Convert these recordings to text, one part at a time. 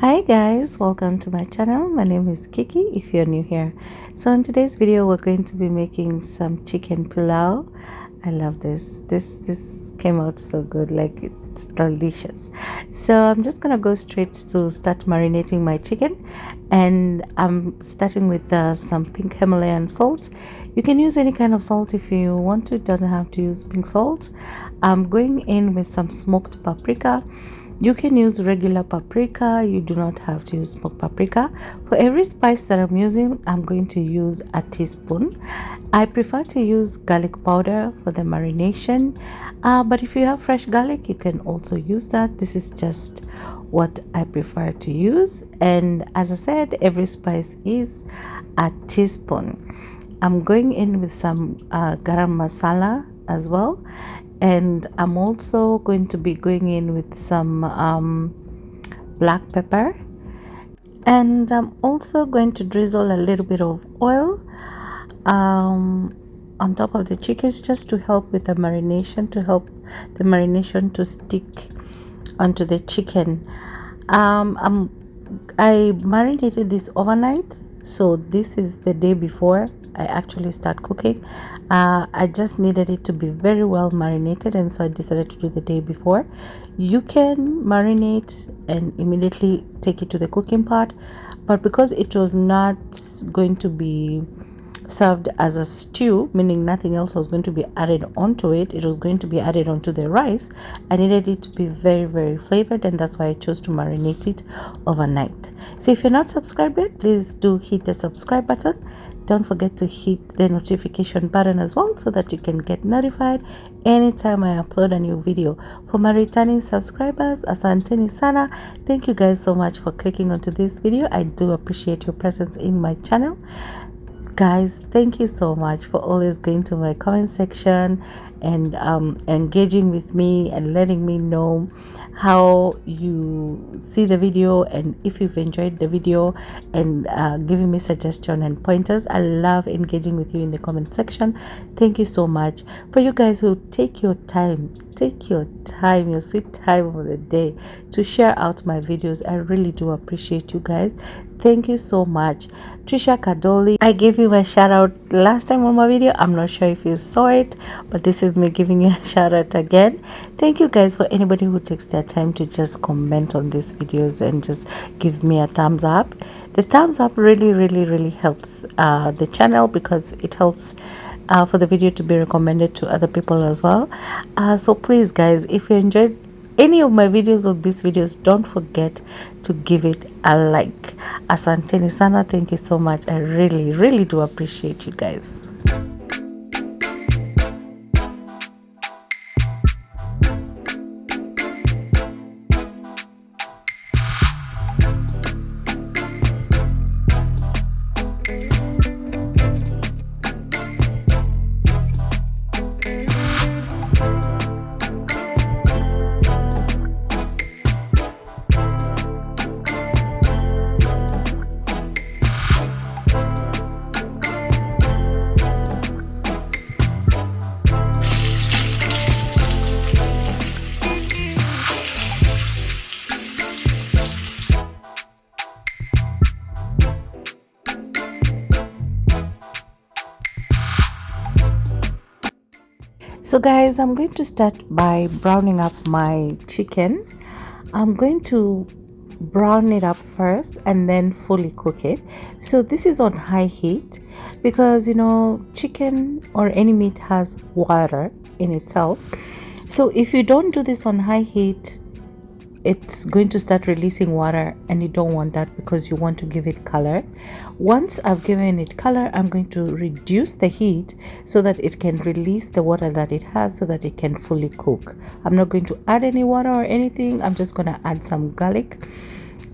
Hi guys, welcome to my channel. My name is Kiki if you're new here. So in today's video we're going to be making some chicken pilau. I love this came out so good, like it's delicious. So I'm just gonna go straight to start marinating my chicken, and I'm starting with some pink Himalayan salt. You can use any kind of salt if you want to, it doesn't have to use pink salt. I'm going in with some smoked paprika. You can use regular paprika, you do not have to use smoked paprika. For every spice that I'm using, I'm going to use a teaspoon. I prefer to use garlic powder for the marination, but if you have fresh garlic, you can also use that. This is just what I prefer to use, and as I said, every spice is a teaspoon. I'm going in with some garam masala as well, and I'm also going to be going in with some black pepper, and I'm also going to drizzle a little bit of oil on top of the chickens, just to help with the marination, to help the marination to stick onto the chicken. I marinated this overnight, so this is the day before I actually start cooking. I just needed it to be very well marinated, and so I decided to do the day before. You can marinate and immediately take it to the cooking pot, but because it was not going to be served as a stew, meaning nothing else was going to be added onto it, it was going to be added onto the rice, I needed it to be very flavored, and that's why I chose to marinate it overnight. So if you're not subscribed yet, please do hit the subscribe button. Don't forget to hit the notification button as well, so that you can get notified anytime I upload a new video. For my returning subscribers, asanteni sana. Thank you guys so much for clicking onto this video. I do appreciate your presence in my channel. Guys, thank you so much for always going to my comment section and engaging with me and letting me know how you see the video, and if you've enjoyed the video, and giving me suggestions and pointers. I love engaging with you in the comment section. Thank you so much for you guys who take your sweet time of the day to share out my videos. I really do appreciate you guys. Thank you so much. Trisha Kadoli, I gave you a shout out last time on my video. I'm not sure if you saw it, but this is me giving you a shout out again. Thank you guys for anybody who takes their time to just comment on these videos and just gives me a thumbs up. The thumbs up really helps the channel, because it helps for the video to be recommended to other people as well. So please guys, if you enjoyed any of my videos or these videos, don't forget to give it a like. Asanteni sana. Thank you so much. I really do appreciate you guys. So guys, I'm going to start by browning up my chicken. I'm going to brown it up first and then fully cook it. So this is on high heat, because you know, chicken or any meat has water in itself. So if you don't do this on high heat, it's going to start releasing water, and you don't want that, because you want to give it color. Once I've given it color, I'm going to reduce the heat so that it can release the water that it has, so that it can fully cook. I'm not going to add any water or anything. I'm just going to add some garlic,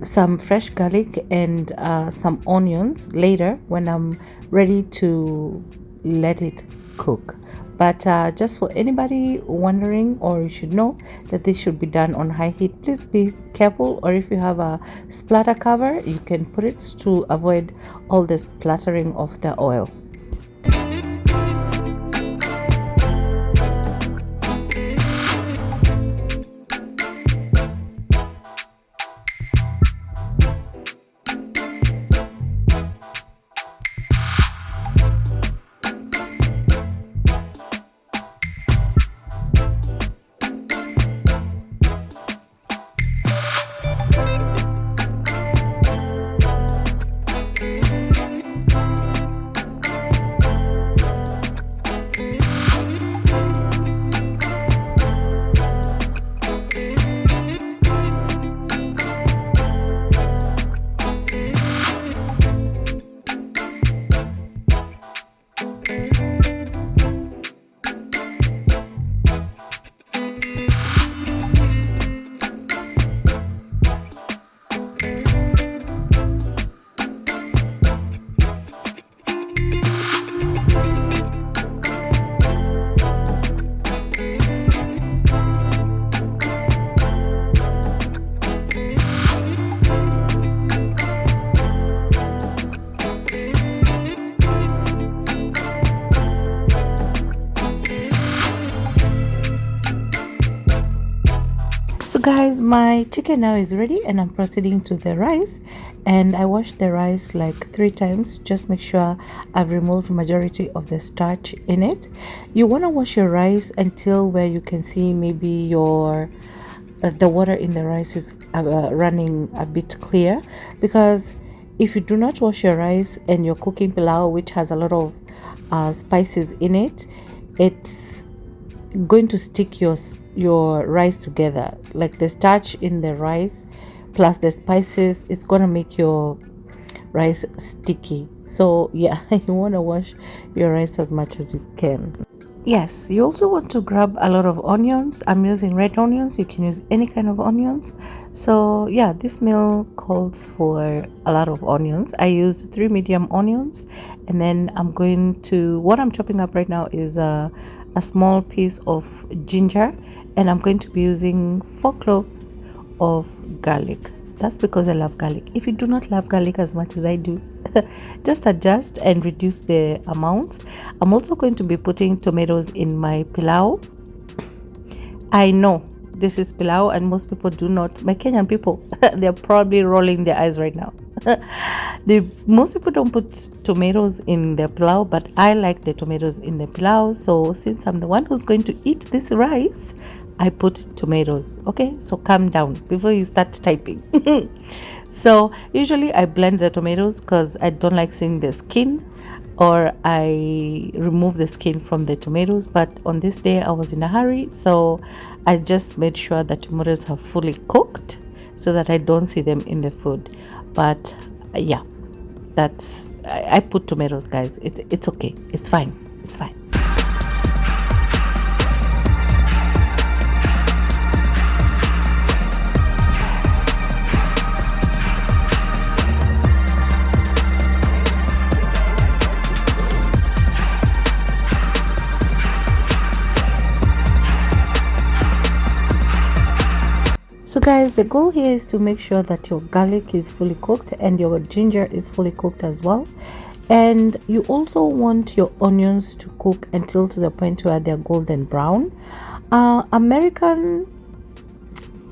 some fresh garlic, and some onions later when I'm ready to let it cook. But just for anybody wondering, or you should know that this should be done on high heat, please be careful, or if you have a splatter cover, you can put it to avoid all the splattering of the oil. Guys, my chicken now is ready and I'm proceeding to the rice, and I washed the rice like 3 times. Just make sure I've removed majority of the starch in it. You want to wash your rice until where you can see maybe your the water in the rice is running a bit clear, because if you do not wash your rice and you're cooking pilau, which has a lot of spices in it, it's going to stick your rice together. Like the starch in the rice plus the spices, it's gonna make your rice sticky. So yeah, you want to wash your rice as much as you can. Yes, you also want to grab a lot of onions. I'm using red onions. You can use any kind of onions. So yeah, this meal calls for a lot of onions. I use 3 medium onions, and then I'm going to, what I'm chopping up right now is a small piece of ginger, and I'm going to be using 4 cloves of garlic. That's because I love garlic. If you do not love garlic as much as I do, just adjust and reduce the amount. I'm also going to be putting tomatoes in my pilau. I know this is pilau and most people do not. My Kenyan people, they're probably rolling their eyes right now. Most people don't put tomatoes in their pilau, but I like the tomatoes in the pilau. So since I'm the one who's going to eat this rice, I put tomatoes. Okay, so calm down before you start typing. So usually I blend the tomatoes because I don't like seeing the skin, or I remove the skin from the tomatoes. But on this day I was in a hurry, so I just made sure that tomatoes are fully cooked so that I don't see them in the food. But yeah, that's, I put tomatoes, guys. It's okay, it's fine, it's fine. So guys, the goal here is to make sure that your garlic is fully cooked and your ginger is fully cooked as well. And you also want your onions to cook until to the point where they're golden brown. American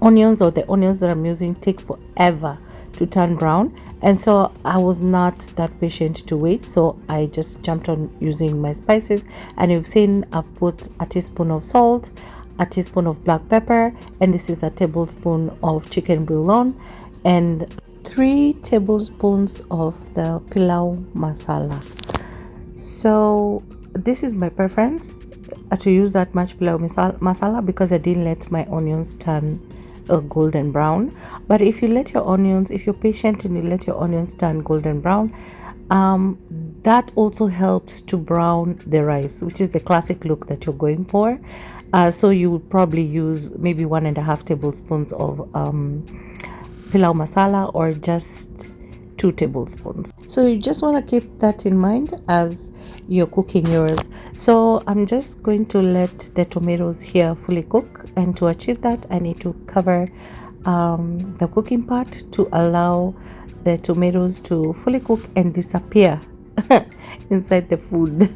onions, or the onions that I'm using, take forever to turn brown, and so I was not that patient to wait, so I just jumped on using my spices. And you've seen I've put a teaspoon of salt, a teaspoon of black pepper, and this is a tablespoon of chicken bouillon, and 3 tablespoons of the pilau masala. So this is my preference to use that much pilau masala because I didn't let my onions turn golden brown. But if you let your onions, if you're patient and you let your onions turn golden brown, that also helps to brown the rice, which is the classic look that you're going for. So you would probably use maybe 1.5 tablespoons of pilau masala, or just 2 tablespoons. So you just want to keep that in mind as you're cooking yours. So I'm just going to let the tomatoes here fully cook, and to achieve that I need to cover the cooking part to allow the tomatoes to fully cook and disappear inside the food.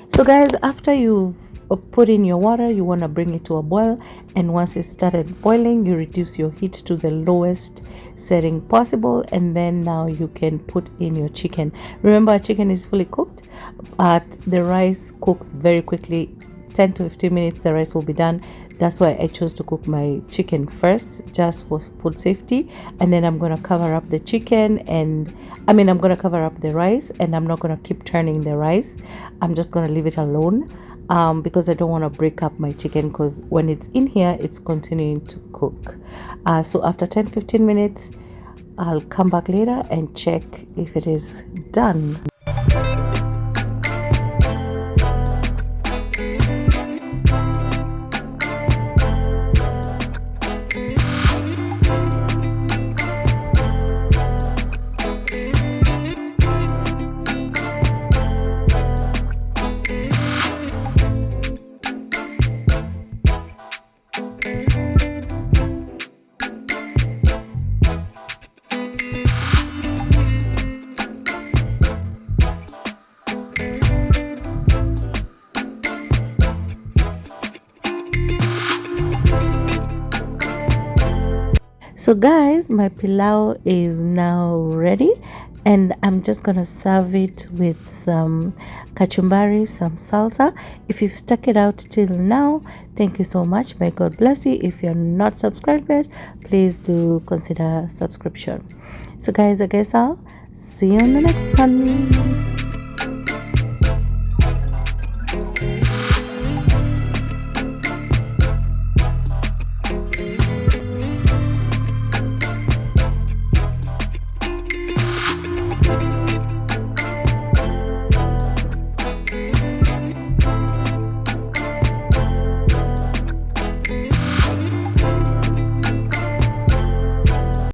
So guys, after you've put in your water, you want to bring it to a boil, and once it started boiling, you reduce your heat to the lowest setting possible, and then now you can put in your chicken. Remember, chicken is fully cooked, but the rice cooks very quickly 10 to 15 minutes the rice will be done. That's why I chose to cook my chicken first, just for food safety. And then I'm gonna cover up the chicken, and I'm gonna cover up the rice, and I'm not gonna keep turning the rice. I'm just gonna leave it alone, because I don't want to break up my chicken, because when it's in here it's continuing to cook. So after 10-15 minutes I'll come back later and check if it is done. So guys, my pilau is now ready, and I'm just gonna serve it with some kachumbari, some salsa. If you've stuck it out till now, thank you so much. May God bless you. If you're not subscribed yet, please do consider subscription. So guys, I guess I'll see you on the next one.